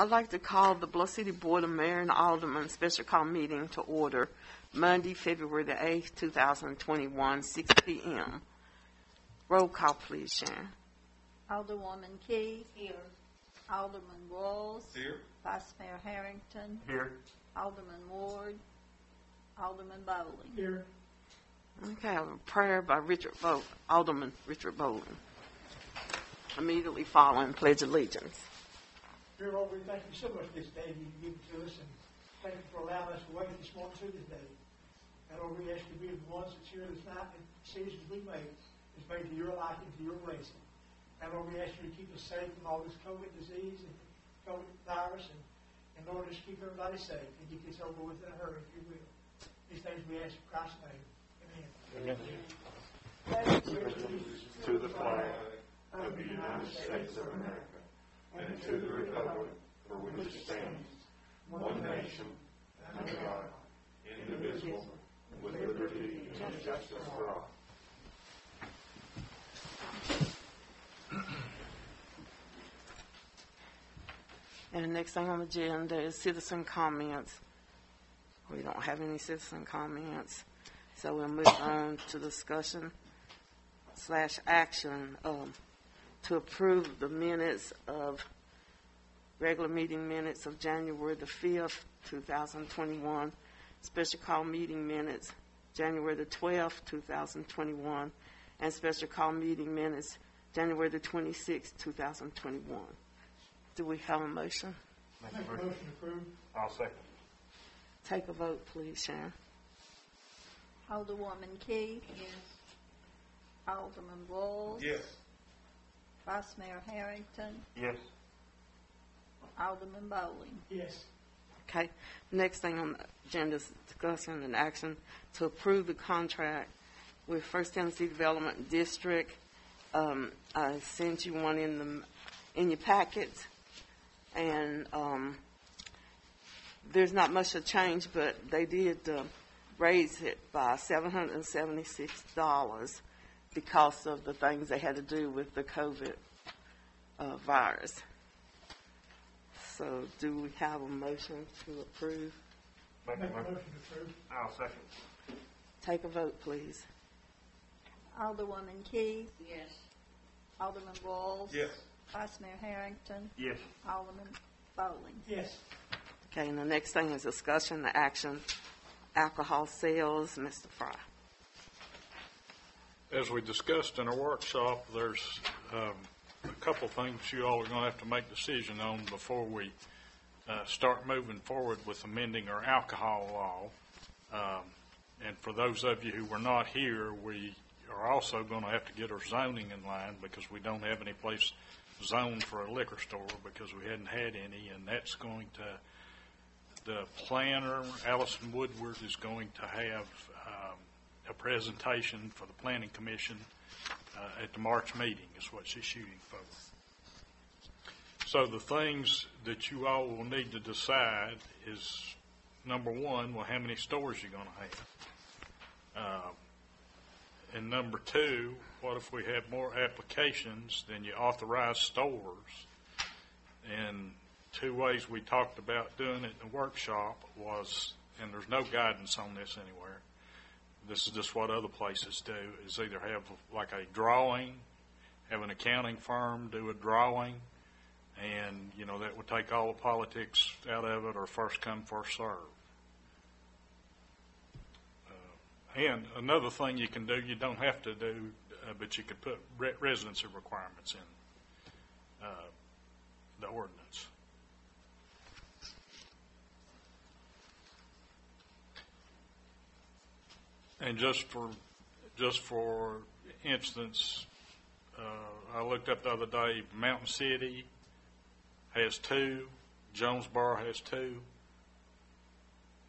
I'd like to call the Bluff City Board of Mayor and Alderman special call meeting to order Monday, February the 8th, 2021, 6 p.m. Roll call, please, Sharon. Alderwoman Key. Here. Alderman Walls. Here. Vice Mayor Harrington. Here. Alderman Ward. Alderman Bowling. Here. Okay, I have a prayer by Alderman Richard Bowling. Immediately following Pledge of Allegiance. Dear Lord, we thank you so much for this day you've given to us, and thank you for allowing us to wake this morning to this day. And Lord, we ask you to be the ones that's here this night and decisions we make is made to your liking, to your blessing. And Lord, we ask you to keep us safe from all this COVID disease and COVID virus, and Lord, just keep everybody safe and get this over with in a hurry, if you will. These things we ask in Christ's name. Amen. To the flag of the United States of America, and to the republic for which it stands, one nation, under God, indivisible, with liberty and justice for all. And the next thing on the agenda is citizen comments. We don't have any citizen comments, so we'll move on to discussion/action to approve the minutes of regular meeting minutes of January the 5th, 2021, special call meeting minutes January the 12th, 2021, and special call meeting minutes January the 26th, 2021. Do we have a motion? Make a motion approved. I'll second. Take a vote, please, Sharon. Alderwoman Key. Yes. Alderman Walls. Yes. Vice Mayor Harrington. Yes. Alderman Bowling. Yes. Okay. Next thing on the agenda is discussion and action to approve the contract with First Tennessee Development District. I sent you one in your packets, and there's not much of change, but they did raise it by $776 because of the things they had to do with the COVID virus. So do we have a motion to approve? Make a motion approved. I'll second. Take a vote, please. Alderwoman Key. Yes. Alderman Walls. Yes. Vice Mayor Harrington. Yes. Alderman Bowling. Yes. Okay, and the next thing is discussion and action, alcohol sales. Mr. Fry. As we discussed in our workshop, there's a couple things you all are going to have to make a decision on before we start moving forward with amending our alcohol law. And for those of you who were not here, we are also going to have to get our zoning in line because we don't have any place zoned for a liquor store because we hadn't had any, and that's going to, the planner, Allison Woodward, is going to have a presentation for the Planning Commission at the March meeting is what she's shooting for. So the things that you all will need to decide is, number one, well, how many stores you're going to have. And number two, what if we have more applications than you authorize stores? And two ways we talked about doing it in the workshop was, and there's no guidance on this anywhere, this is just what other places do, is either have like a drawing, have an accounting firm do a drawing, and, you know, that would take all the politics out of it, or first come, first serve. And another thing you can do, you don't have to do, but you could put residency requirements in the ordinance. And just for instance, I looked up the other day, Mountain City has 2, Jonesboro has 2,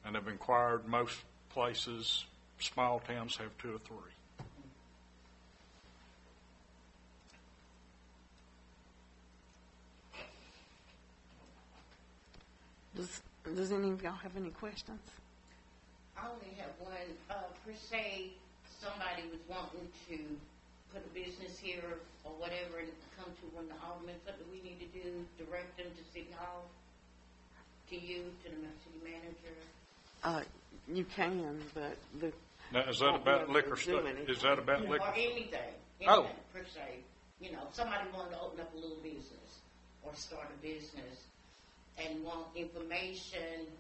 and I've inquired most places, small towns have 2 or 3. Does any of y'all have any questions? I only have one. Per se, somebody was wanting to put a business here or whatever and come to one of the aldermen. What do we need to do? Direct them to City Hall? to you, to the city manager? You can, but the. Now, is that won't be about able to liquor do store? anything. Is that about liquor? Or anything Oh. per se. You know, somebody wanted to open up a little business or start a business and want information,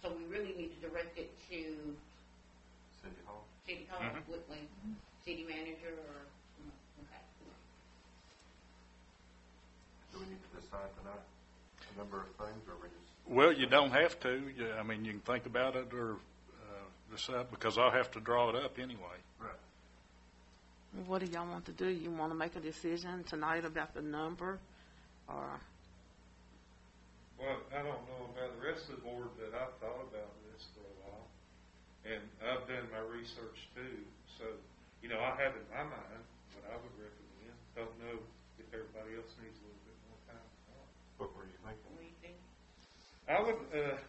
so we really need to direct it to City Hall. City Hall, Mhm. would we? City manager or, okay. Do we need to decide tonight a number of things, or we just? Well, you don't have to. I mean, you can think about it or decide, because I'll have to draw it up anyway. Right. What do y'all want to do? You want to make a decision tonight about the number, or? Well, I don't know about the rest of the board, but I've thought about this for a while, and I've done my research too. So, you know, I have in my mind what I would recommend. Don't know if everybody else needs a little bit more time or not. What were you thinking? What do you think? I would,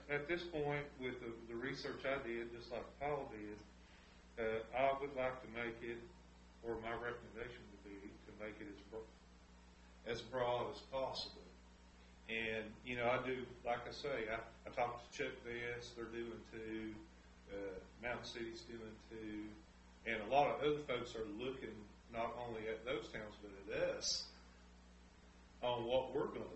at this point, with the research I did, just like Paul did, I would like to make it, or my recommendation would be to make it as broad as possible. And, you know, I do, like I say, I talked to Chuck Best, they're doing two, Mountain City's doing two, and a lot of other folks are looking not only at those towns, but at us on what we're going to do.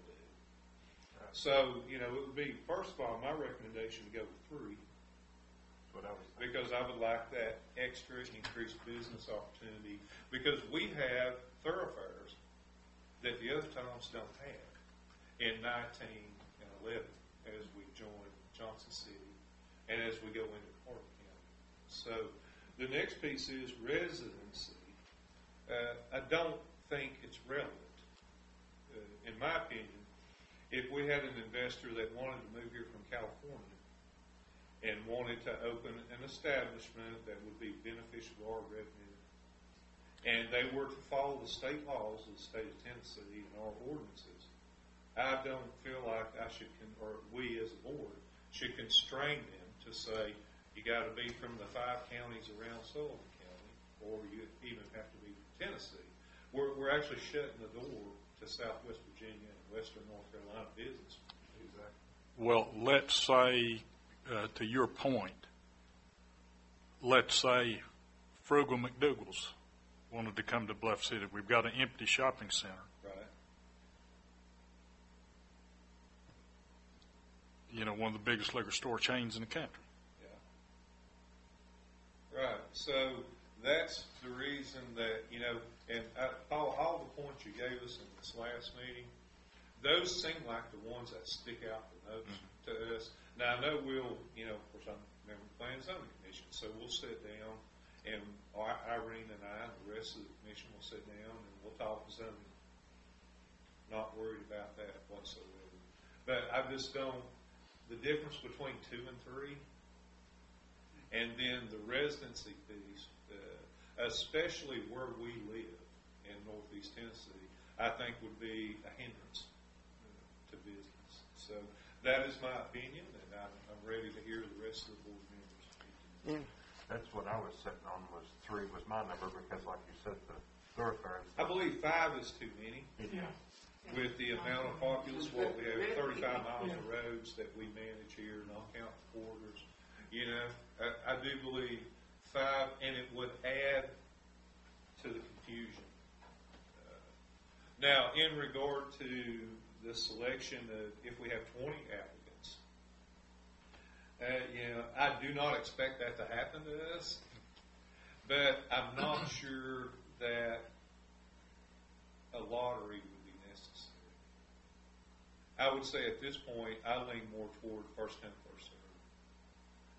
So, you know, it would be, first of all, my recommendation to go with 3, That's what I was thinking. because I would like that extra increased business opportunity, because we have thoroughfares that the other towns don't have in 19 and 11 as we join Johnson City and as we go into Clark County. So the next piece is residency. I don't think it's relevant. In my opinion, if we had an investor that wanted to move here from California and wanted to open an establishment that would be beneficial to our revenue, and they were to follow the state laws of the state of Tennessee and our ordinances, I don't feel like I should, or we as a board, should constrain them to say, you got to be from the 5 counties around Sullivan County, or you even have to be from Tennessee. We're actually shutting the door to Southwest Virginia and Western North Carolina business. Exactly. Well, let's say, to your point, let's say Frugal McDougal's wanted to come to Bluff City. We've got an empty shopping center. Right. You know, one of the biggest liquor store chains in the country. Yeah. Right. So that's the reason that, you know, and Paul, all the points you gave us in this last meeting, those seem like the ones that stick out the most to us. Now, I know we'll, you know, of course, I'm a member of the Planning and Zoning Commission, so we'll sit down, and Irene and I and the rest of the commission will sit down and we'll talk zoning. Not worried about that whatsoever. But I just don't, the difference between 2 and 3, and then the residency piece, especially where we live in Northeast Tennessee, I think would be a hindrance to business. So that is my opinion, and I'm ready to hear the rest of the board members. Yeah. That's what I was setting on, was 3 was my number, because like you said, the thoroughfares. I believe 5 is too many. Yeah. With the amount of populace, what we have, 35 miles of roads that we manage here, not count the corridors. You know, I do believe 5, and it would add to the confusion. Now, in regard to the selection of, if we have 20 applicants, you know, I do not expect that to happen to us, but I'm not sure that a lottery would be necessary. I would say at this point, I lean more toward first come, first served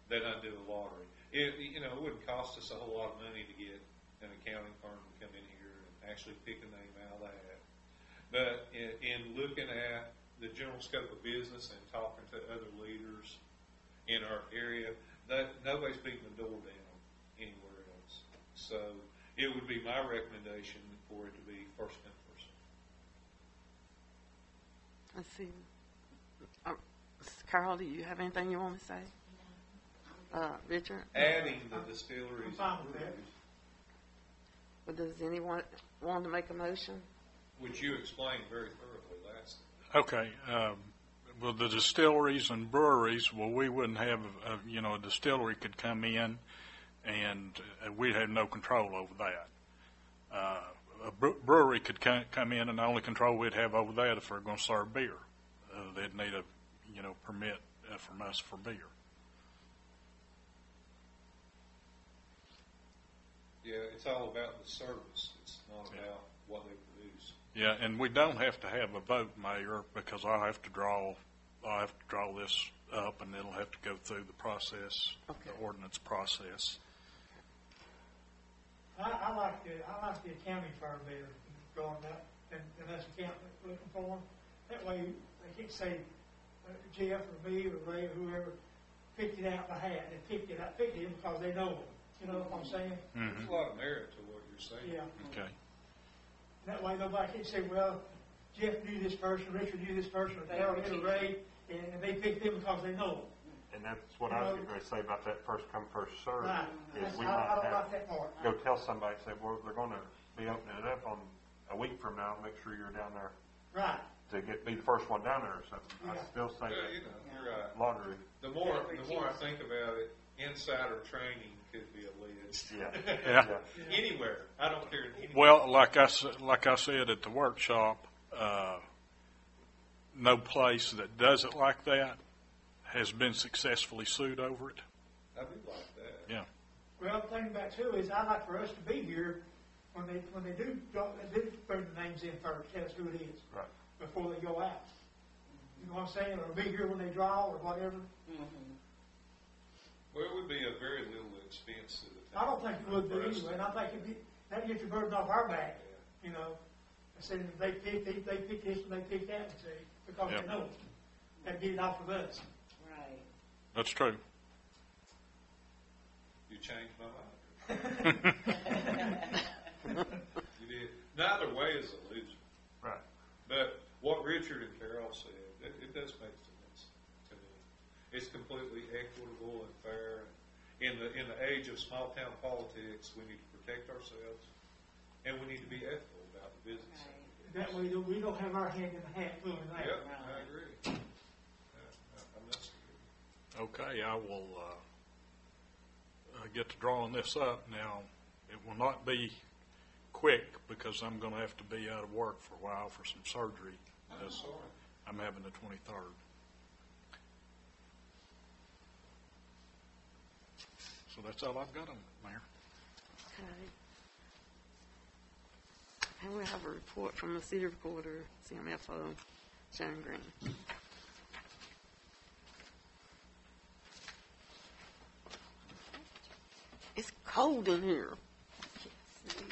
than I do a lottery. It wouldn't cost us a whole lot of money to get an accounting firm to come in here and actually pick a name out of that. But in looking at the general scope of business and talking to other leaders in our area, that nobody's beating the door down anywhere else. So it would be my recommendation for it to be first come, first served. Let's see. Carl, do you have anything you want to say? Richard? Adding the distilleries. I'm fine with that. Or does anyone want to make a motion? Which you explained very thoroughly last time. Okay. Well, the distilleries and breweries, well, we wouldn't have, a distillery could come in and we'd have no control over that. A brewery could come in and the only control we'd have over that if we're going to serve beer. They'd need a, permit from us for beer. Yeah, it's all about the service. It's not about what they produce. Yeah, and we don't have to have a vote, Mayor, because I'll have to draw this up, and it'll have to go through the process, Okay. the ordinance process. I like the accounting firm there, going out, and that's accountant looking for them. That way, they can't say, Jeff or me or Ray or whoever picked it out of the hat. They picked it because they know them. You know what I'm saying? There's a lot of merit to what you're saying. Yeah. Okay. That way, nobody can say, well, Jeff knew this person, Richard knew this person, or Darrell knew Ray, and they picked them because they know them. And that's what I was going to say about that first come, first serve. Right. Is we I might don't have, like that part. go tell somebody, say, well, they're going to be opening it up on a week from now. Make sure you're down there Right. to be the first one down there or something. I Yeah. still say Yeah, you're right. lottery. The more I think about it, insider training could be alleged. Yeah. Yeah. Anywhere. I don't care. Anywhere. Well, like I said at the workshop, no place that does it like that has been successfully sued over it. I do like that. Yeah. Well, the thing about too is I'd like for us to be here when they do bring the names in first, tell us who it is. Right. Before they go out. You know what I'm saying? Or be here when they draw or whatever. Well, it would be a very little expense to the I town. don't think it would be anyway, and I think that'd get the burden off our back, you know. I said, if they pick this and they pick that, and say, because Yep. they know. That'd get it off of us. Right. That's true. You changed my mind. You did. Neither way is a loser. Right. But what Richard and Carol said, it does make sense to me. It's completely equitable and fair. In the age of small town politics, we need to protect ourselves, and we need to be ethical about the business. That way, we don't have our hand in the hat doing that. Yep, I agree. I'm not scared. Okay, I will get to drawing this up. Now, it will not be quick because I'm going to have to be out of work for a while for some surgery. I'm sorry. I'm having the 23rd. So that's all I've got on it, Mayor. Okay. And we have a report from the city recorder, CMFO, Sharon Green. It's cold in here. Yes, it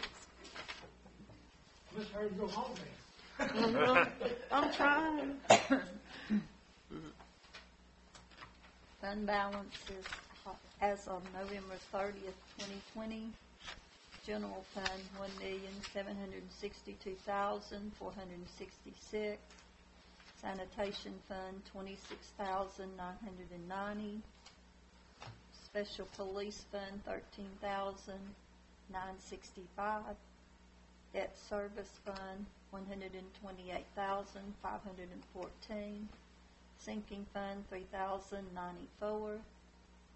Let's hurry and go home then. is. Well, I'm trying. Fund balance is as of November 30th, 2020. General fund, $1,762,466. Sanitation fund, $26,990. Special police fund, $13,965. Debt service fund, $128,514. Sinking fund, $3,094.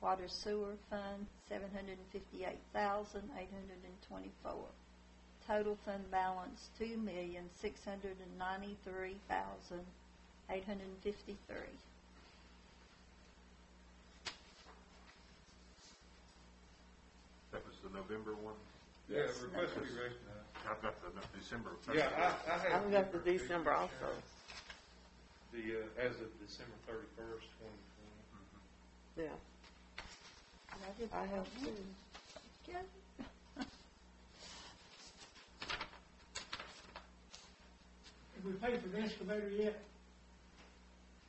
Water sewer fund, $758,824. Total fund balance, $2,693,853. That was the November one. Yeah, Yes, request to be numbers. recognized. I've got the December. Yeah, I have. I've got the December also. As of December 31st, 2020. Yeah, I have too. Okay. Have we paid for the excavator yet?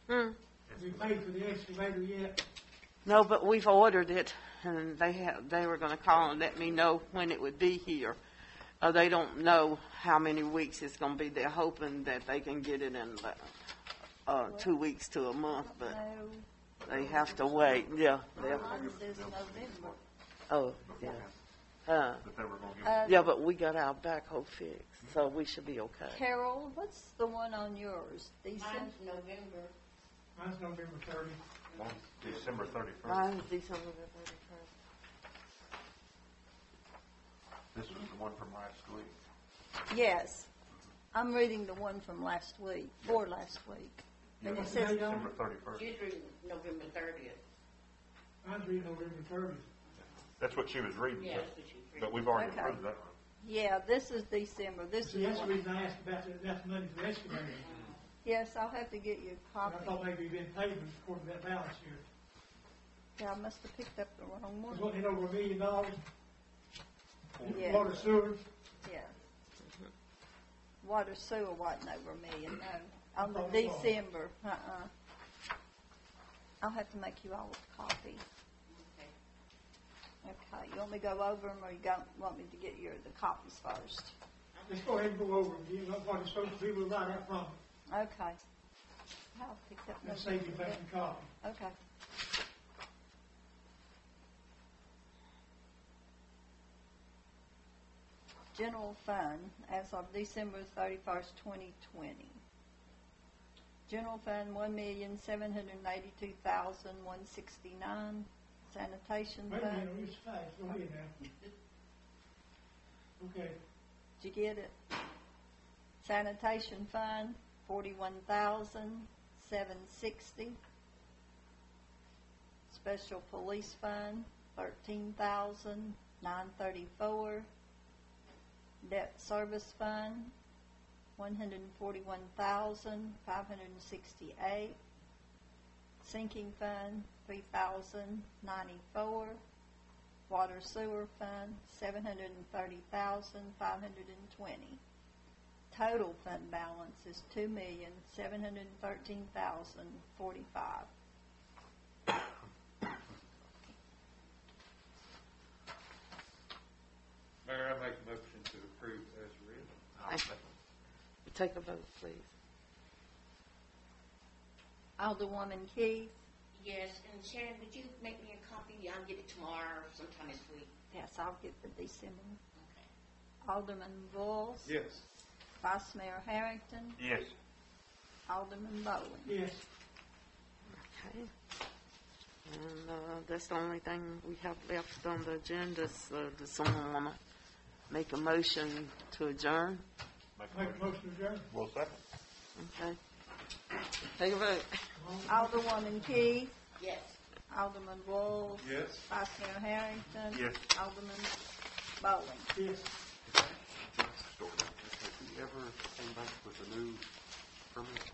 Hmm. Have we paid for the excavator yet? No, but we've ordered it, and they were going to call and let me know when it would be here. They don't know how many weeks it's going to be. They're hoping that they can get it in 2 weeks to a month, but No, they have to wait. Yeah. mine says November. Oh, yeah. That they were going to give. Yeah, but we got our backhoe fixed, so we should be okay. Carol, what's the one on yours? December? Mine's November. Mine's November 30. Mine's December 31st. Mine is December the 31st. This was the one from last week. Yes. I'm reading the one from last week, for last week. And it What's says, the date on December it? 31st. She's reading November 30th. Mine's reading November 30th. That's what she was reading. Yeah, but- that's what she's reading. But we've already Okay. approved that one. yeah, this is December. This See, is that's the one. reason I asked about that's money for the excavator. Yes, I'll have to get you a I copy. thought maybe you'd been paid according to that balance here. Yeah, I must have picked up the wrong Was one. wasn't it over $1 million? Yeah. Water, sewer, Yeah. Water sewer wasn't over $1 million, no. On the Oh, it was. December, I'll have to make you all a copy. Okay. Okay, you want me to go over them, or you want me to get the copies first? let's go ahead and go over it. You know what it's supposed to be, we'll write out from it. Okay. I'll pick up And save you November. making copy. Okay. General fund as of December 31st, 2020. General fund, $1,782,169. Sanitation Wait a fund, minute, it's fast, go ahead now. Okay, did you get it? Sanitation fund, $41,760. Special police fund, $13,934. Debt service fund, $141,568. Sinking fund, $3,094. Water sewer fund, $730,520. Total fund balance is $2,713,045. Mayor, I make a motion to approve as written. Take a vote, please. Alderwoman Keith? Yes, and Sharon, would you make me a copy? I'll get it tomorrow or sometime this week. Yes, I'll get the December. Okay. Alderman Bulls? Yes. Vice Mayor Harrington? Yes. Alderman Bowling? yes. Okay. And that's the only thing we have left on the agenda. So does someone want to make a motion to adjourn? Make a motion to adjourn. Well, second. Okay. Take a vote. Alderwoman Keith? Yes. Alderman Bulls? Yes. Vice Mayor Harrington? Yes. Alderman Bowling? Yes. Has he ever came back with a new permit?